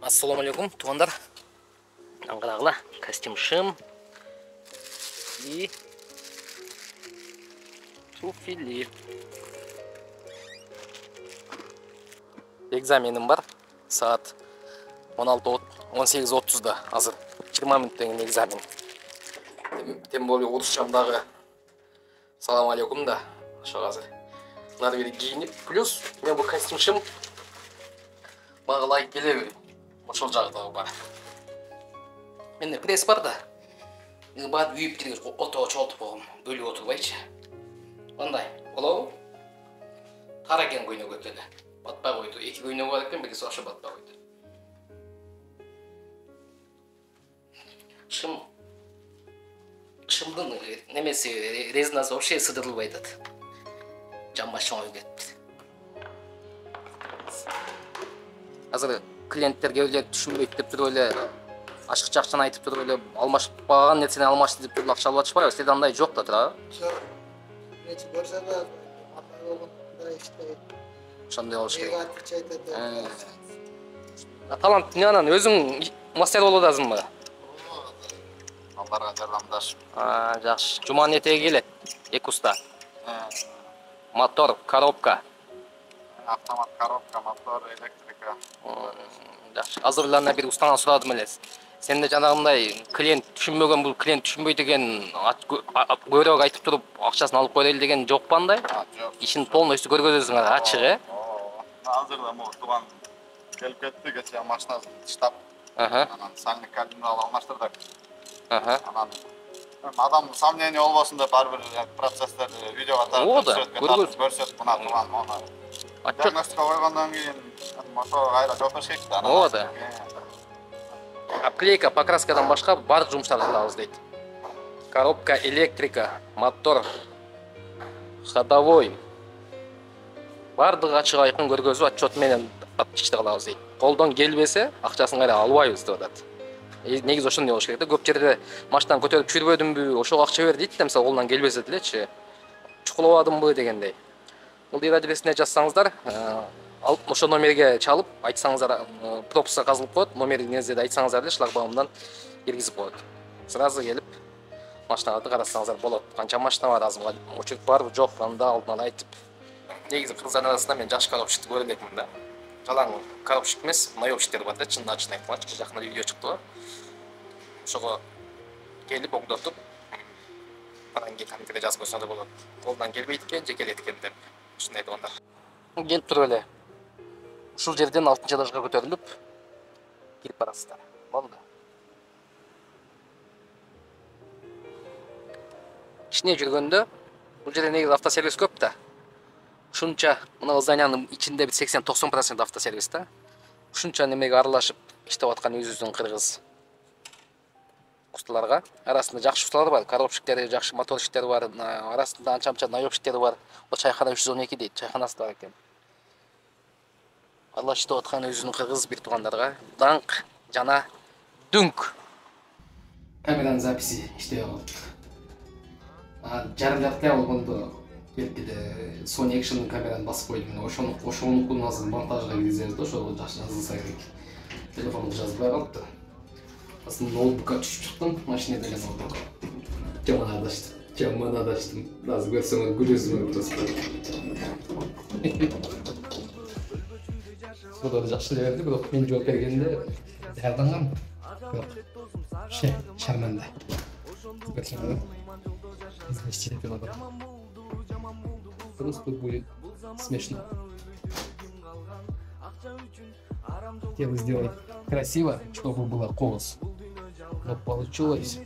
Ассаламу алейкум, туғандар. Аңғырағыла, костюм шым и туфли. Экзаменім бар. Саат 18:30-да азыр 20 минуттен экзамен. Тем более орысчамдағы салам алейкум да. Ошо азыр. Надо бери кийинип, плюс мен бул костюм шым мага ылайык келе берет. Ошол жагы бар. Менде пресс бар да. Бат үйүп киргиз ото чолтуп койгом, бөлүп отурбайчы. Кандай? Болобу? Тара экен көйнөгө деле. Батпай койду. Эки көйнөгө бар экен, бириси ошо батпай койду. Шымдын немеси резинасы вообще сыдырылбай атат. Жамбашың ой кетти. Азыр клиенттерге эле түшүнбөйт деп туруп эле ашыкча акчаны айтып туруп эле алмашпаган нерсени алмашты деп туруп акча алып атышпайбы? Сизде андай жок да туурабы? Жок. Нече көрсө да андай болгондо иштей. Ошондой болуш керек. Негативчи айтат. Талант анан өзүң мастер болуп атасыңбы? Аларга жардамдаш. Жакшы. Жуманын этеги келет. Эки уста. Мотор, коробка. Автомат коробка, мотор, электрика. Жакшы. Азырларына бир устанан сурадым эле. Сенде жанагындай клиент түшүнбөгөн, бул клиент түшүнбөйт экен, көбүрөөк айтып туруп акчасын алып койрели деген жокпу андай? Жок. Ишин полностью көргөзөсүң, ачык, Азырда могу тууган келип кетти, кечээ машинасын штаб. Анан саңгы кардинал алмаштырдык. Анан адам сомнение болбосун деп ар бир процесстерди видеого тартып көрсөтүп мына тууган мону. Диагностика койгондон кийин ошого кайра жооп бериш керек да. Ооба да. Обклейка, покраскадан башка баардык жумуштарды кылабыз дейт. Коробка, электрика, мотор, ходовой. Баардыгы ачык айкын көргөзүп отчет менен ишти кылабыз дейт. Колдон келбесе акчасын кайра албайбыз деп атат. Негизи ошондой болуш керек да. Көп жерде машинаны көтөрүп жүрбөдүмбү, ошого акча бер дейт да, мисалы колунан келбесе делечи. Чукулабадымбы дегендей. Бул адресине жазсаңыздар, ошо номерге чалып айтсаңыздар, пропуска казылып коет, номериңизди айтсаңыздар деле шлагбаумдан киргизип коет. Сразу келип машиналарды карасаңыздар болот. Канча машина бар, азыр очередь барбы, жокпу, анда алдын ала айтып. Негизи кыргыздар арасында мен жакшы коробщикти көрө элекмин да. Жалаң коробщик эмес, наёбщиктер бар да, чын ачын айтканда, жакында видео чыкты. Ошого келип оңдотуп, анан кийин компьютерге жазып койсо да болот. Колунан келбейт экен, же келет экен деп. Ушундай туугандар. Келип туруп эле. Ушул жерден 6-этажга көтөрүлүп кирип барасыздар. Болду. Ичине жүргөндө бул жерде негизи автосервис көп да. Ушунча мына зданиянын ичинде бир 80-90% автосервис да. Ушунча немеге аралашып иштеп аткан өзүбүздүн кыргыз усталарга арасында жакшы усталар бар, коробщиктери, жакшы моторщиктер бар, арасында анча-мынча наёбщиктер бар. Бул чайхана 312 дейт, чайханасы бар экен. Алла иштеп аткан өзүнүн кыргыз бир туугандарга даңк жана дүңк. Камеранын записи иштебей калды. Жарым жартылай болгондо келип эле Sony Action камераны басып койдум. Ошонукун азыр монтажга киргизебиз да, ошого жакшы жазылса керек. Телефонду жазбай калыптыр. Aslında ноутбукка түшүп чыктым, машинада эле ноутбук. Жаман адаштым. Азыр көрсөңөр күлөсүңөр просто. Содор жакшы эле берди, бирок мен жооп бергенде даярданган. Шарманда. Көрсөңөр. Известие пилота. Просто будет смешно. Хотел сделать красиво, чтобы было колос. Но получилось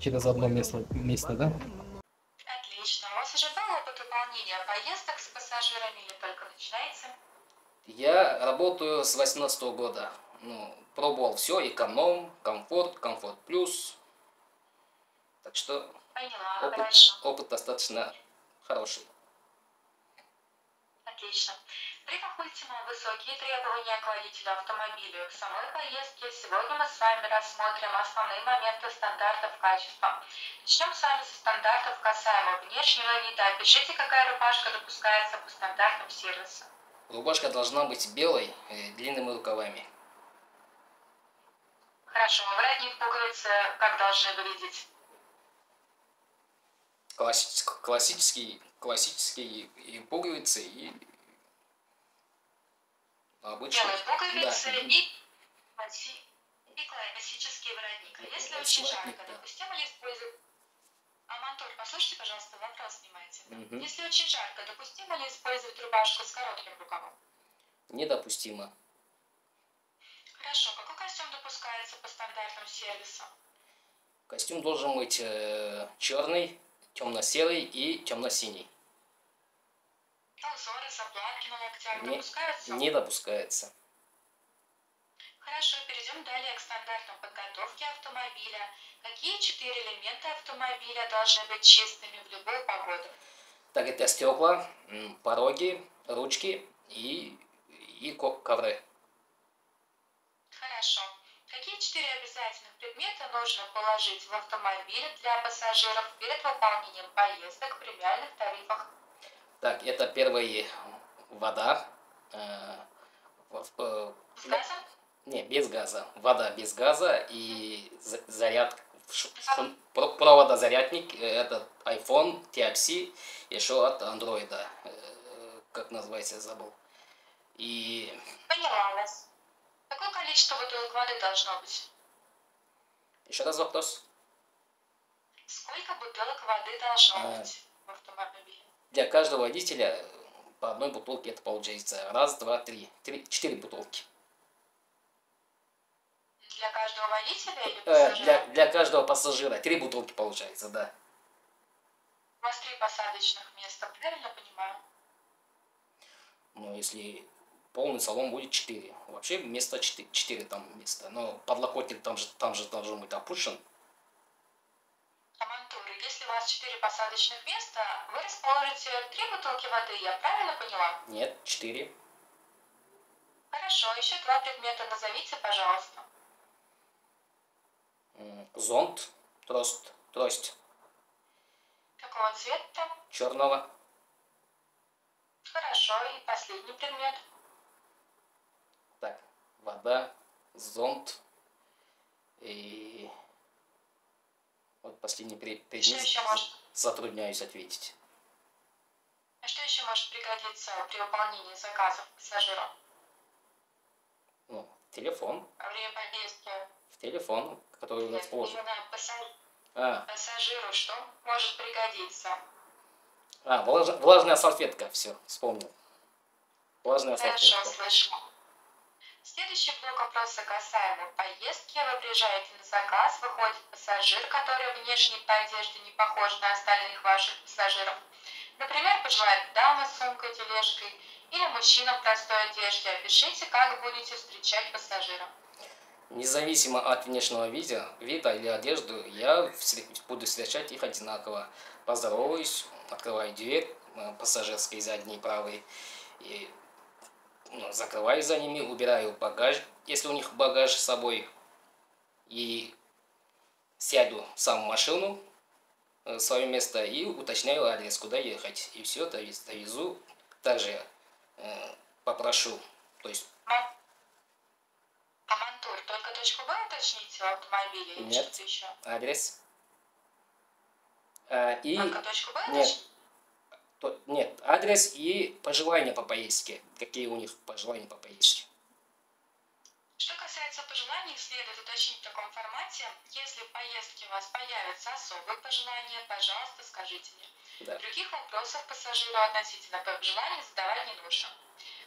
через одно место, да? Отлично. У вас уже был опыт выполнения поездок с пассажирами или только начинаете? Я работаю с 2018 года. Пробовал все, эконом, комфорт плюс. Так что Поняла, опыт достаточно хороший. Отлично. При допустимо высокие требования к водителю автомобиля к самой поездке, сегодня мы с вами рассмотрим основные моменты стандартов качества. Начнем с вами со стандартов касаемо внешнего вида. Опишите, какая рубашка допускается по стандартам сервиса. Рубашка должна быть белой, длинными рукавами. Хорошо. Воротник пуговицы как должны выглядеть? Классические и пуговицы, и обычные. Белые пуговицы Да. и классический воротник. А если Классический очень воротник, жарко, да. допустимо ли использовать... Амантор, послушайте, пожалуйста, вопрос внимательно. Мгм. Если очень жарко, допустимо ли использовать рубашку с коротким рукавом? Недопустимо. Хорошо. Какой костюм допускается по стандартам сервиса? Костюм должен быть черный, темно-серый и темно-синий. Узоры, заплатки на локтях Не, допускаются? не допускается. Хорошо, перейдем далее к стандартам подготовки автомобиля. Какие 4 элемента автомобиля должны быть чистыми в любую погоду? Так, это стекла, пороги, ручки и ковры. Хорошо. Какие 4 обязательных предмета нужно положить в автомобиль для пассажиров перед выполнением поездок в премиальных тарифах? Так, это первый вода. С газом? Не, без газа. Вода без газа и заряд. Провода зарядник, это iPhone, Type-C, еще от андроида. Как называется, забыл. И Поняла вас. Какое количество бутылок воды должно быть? еще раз вопрос. Сколько бутылок воды должно быть в автомобиле? Для каждого водителя по одной бутылке это получается. Раз, два, три. 4 бутылки. Для каждого водителя или пассажира? Для каждого пассажира 3 бутылки получается, да. У вас 3 посадочных места, правильно понимаю? Но если полный салон будет 4. Вообще место 4 там места. Но подлокотник там же должен быть опущен. Амантур, если у вас 4 посадочных места, вы расположите 3 бутылки воды, я правильно поняла? Нет, 4. Хорошо, еще 2 предмета назовите, пожалуйста. Зонт, трость Какого цвета? черного. Хорошо, и последний предмет. Так, вода, зонт и вот последний предмет. Что еще может? Затрудняюсь ответить. А что еще может пригодиться при выполнении заказов пассажирам? Ну, телефон. Во время поездки? В телефон, который расположен. Именно пассажиру что может пригодиться? Влажная салфетка, все, вспомнил. Влажная Хорошо, салфетка. слышно. Следующий блок вопроса касаемо поездки. Вы приезжаете на заказ, выходит пассажир, который внешне по одежде не похож на остальных ваших пассажиров. Например, пожилая дама с сумкой, тележкой или мужчина в простой одежде. Опишите, как будете встречать пассажира. Независимо от внешнего вида или одежды, я буду встречать их одинаково. Поздороваюсь, открываю дверь пассажирской задней правой, и закрываю за ними, убираю багаж, если у них багаж с собой, и сяду сам в машину, в свое место, и уточняю адрес, куда ехать. И все это довезу. Также попрошу, то есть... Амантур, только точку Б уточните в автомобиле или Нет, что-то еще? адрес. Только точку Б уточните? Нет, адрес и пожелания по поездке. Какие у них пожелания по поездке. Что касается пожеланий, следует уточнить в таком формате. Если в поездке у вас появятся особые пожелания, пожалуйста, скажите мне. Да. Других вопросов пассажиру относительно пожеланий задавать не нужно.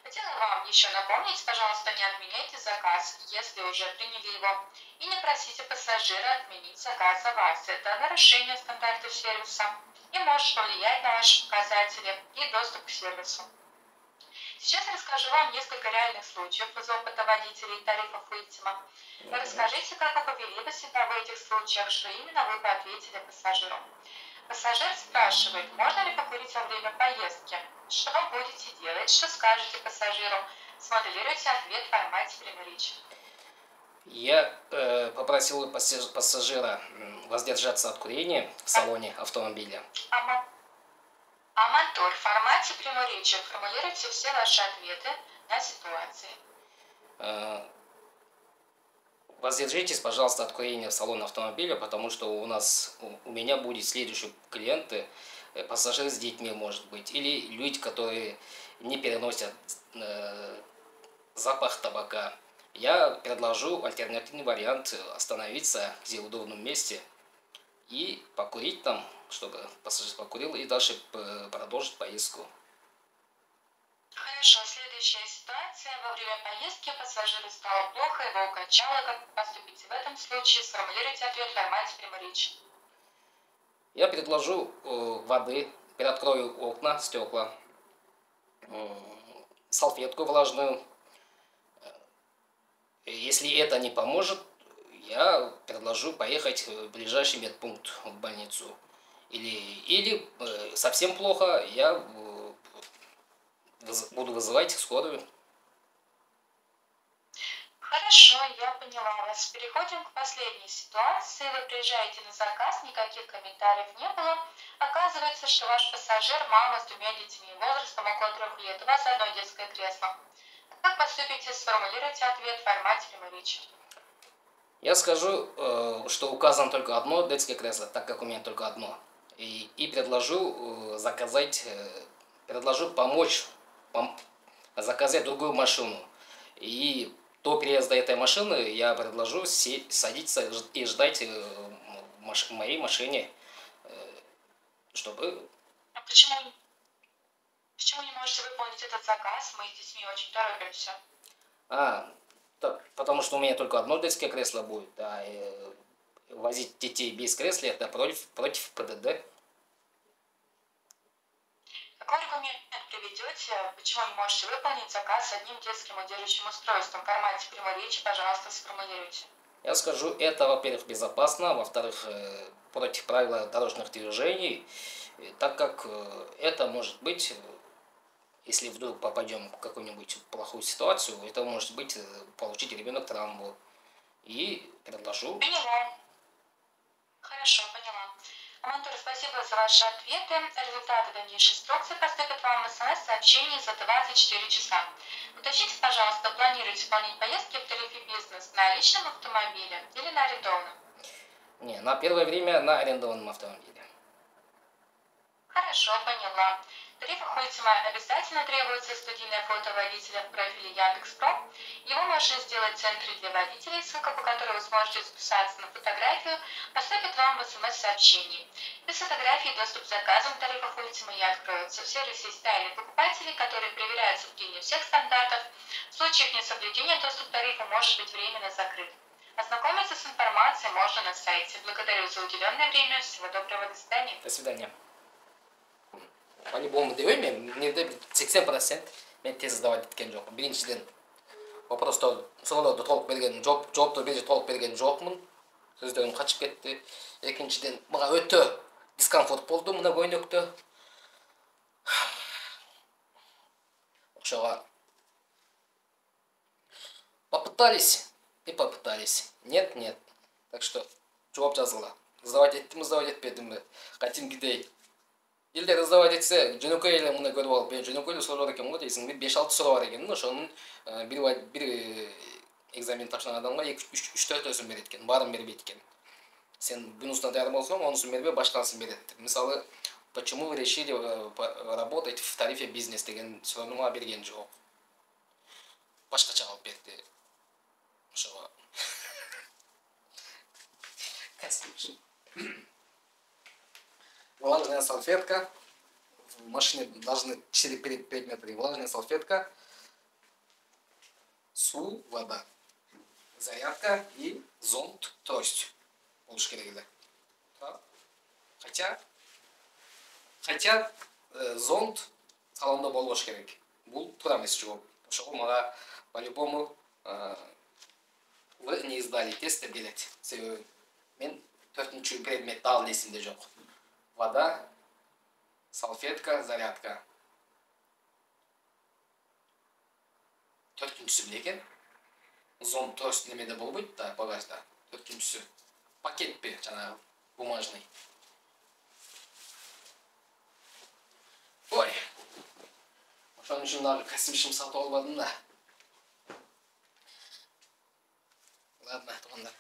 Хотела вам еще напомнить, пожалуйста, не отменяйте заказ, если уже приняли его, и не просите пассажира отменить заказ за вас. Это нарушение стандартов сервиса и может повлиять на ваши показатели и доступ к сервису. Сейчас расскажу вам несколько реальных случаев из опыта водителей тарифов Ultima. Расскажите, как вы повели бы себя в этих случаях, что именно вы бы ответили пассажиру. Пассажир спрашивает, можно ли покурить во время поездки. Что вы будете делать, что скажете пассажиру. Смоделируйте ответ в формате прямой речи. Я попросил пассажира воздержаться от курения в салоне автомобиля. Амантур, в формате прямой речи формулируйте все ваши ответы на ситуации. Воздержитесь, пожалуйста, от курения в салоне автомобиля, потому что у меня будет следующий клиент, пассажир с детьми, может быть, или люди, которые не переносят запах табака. Я предложу альтернативный вариант остановиться где в удобном месте и покурить там, чтобы пассажир покурил и дальше продолжить поездку. Хорошо, следующая ситуация. Во время поездки пассажиру стало плохо, его укачало. Как поступить в этом случае? Сформулируйте ответ в формате прямой речи. Я предложу воды, приоткрою окна, стекла, салфетку влажную. Если это не поможет, я предложу поехать в ближайший медпункт, в больницу. Или совсем плохо, я буду вызывать скорую. Хорошо, я поняла вас. Переходим к последней ситуации. Вы приезжаете на заказ, никаких комментариев не было. Оказывается, что ваш пассажир – мама с 2 детьми, возрастом около 3 лет. У вас одно детское кресло. Как поступите? Сформулируйте ответ в формате прямой речи. Я скажу, что указано только одно детское кресло, так как у меня только одно. И предложу помочь заказать другую машину. И до приезда этой машины я предложу садиться и ждать в моей машине, чтобы... А почему не можете выполнить этот заказ? Мы с детьми очень торопимся. Потому что у меня только одно детское кресло будет, а возить детей без кресла это против ПДД. Какой аргумент приведете, почему не можете выполнить заказ с одним детским удерживающим устройством? В формате прямой речи, пожалуйста, сформулируйте. Я скажу, это, во-первых, безопасно, во-вторых, против правил дорожных движений, так как это может быть, если вдруг попадем в какую-нибудь плохую ситуацию, это может быть получить ребенок травму. И предложу. Поняла. Хорошо, поняла. Амантур, спасибо за ваши ответы. Результаты дальнейшей инструкции поступят вам в СМС-сообщении за 24 часа. Уточните, пожалуйста, планируете исполнить поездки в тарифе бизнес на личном автомобиле или на арендованном? Не, на первое время на арендованном автомобиле. Хорошо, поняла. В тарифах Ультима обязательно требуется студийное фото водителя в профиле Яндекс.Про. Его можно сделать в центре для водителей, ссылка по которой вы сможете записаться на фотографию, поступит вам в СМС-сообщении. Без фотографии доступ к заказам в тарифах Ультима не откроется. В сервисе есть тайные покупатели, которые проверяют соблюдение всех стандартов. В случае их несоблюдения доступ к тарифу может быть временно закрыт. Ознакомиться с информацией можно на сайте. Благодарю за уделенное время. Всего доброго. До свидания. До свидания. По-любому демеймін, менде 80% мен тез сдавать еткен жоқпын. Біріншіден, вопросты сұрауларды толық берген жоқ, жауапты толық берген жоқпын. Сөздерім қашып кетті. Екіншіден, маған өте дискомфорт болды мына көйнекте. Оқшаға попытались и попытались. Нет. Так что жауап жазғыла. Сдавать етпедім бе? Қатимкідей. Елдер сдавать етсе, жөнөкөй эле мына көрүп алып, жөнөкөй сурап экен го дейсиң, 5-6 сурап бар экен, ошонун бир экзамен тапшырган адамга 2-3-4 берет экен, баарын бербейт экен. Сен бунусуна даяр болсоң, онусун бербей, башкасын берет. Мисалы, почему вы решили работать в тарифе бизнес деген суроону берген жок. Башкача кылып берди. Ошого. Влажная салфетка. В машине должны 4 предмета. Влажная салфетка, су, вода, зарядка и зонт, трость. Болуш керек эле. Хотя зонт салонда болбош керек. Бул туура эмес жооп. Ошого мага по-любому вы не сдали тест деп келет. Себеби мен 4-чү предметти ал эсимде жок. Вода, салфетка, зарядка. 4-чүсү эмне экен? Зонт трость немеде болбойт да, багажда. 4-чүсү пакетпи, жанагы бумажный. Ой. Ошон үчүн дагы косим ишим сатып албадым да. Ладно, туғандар.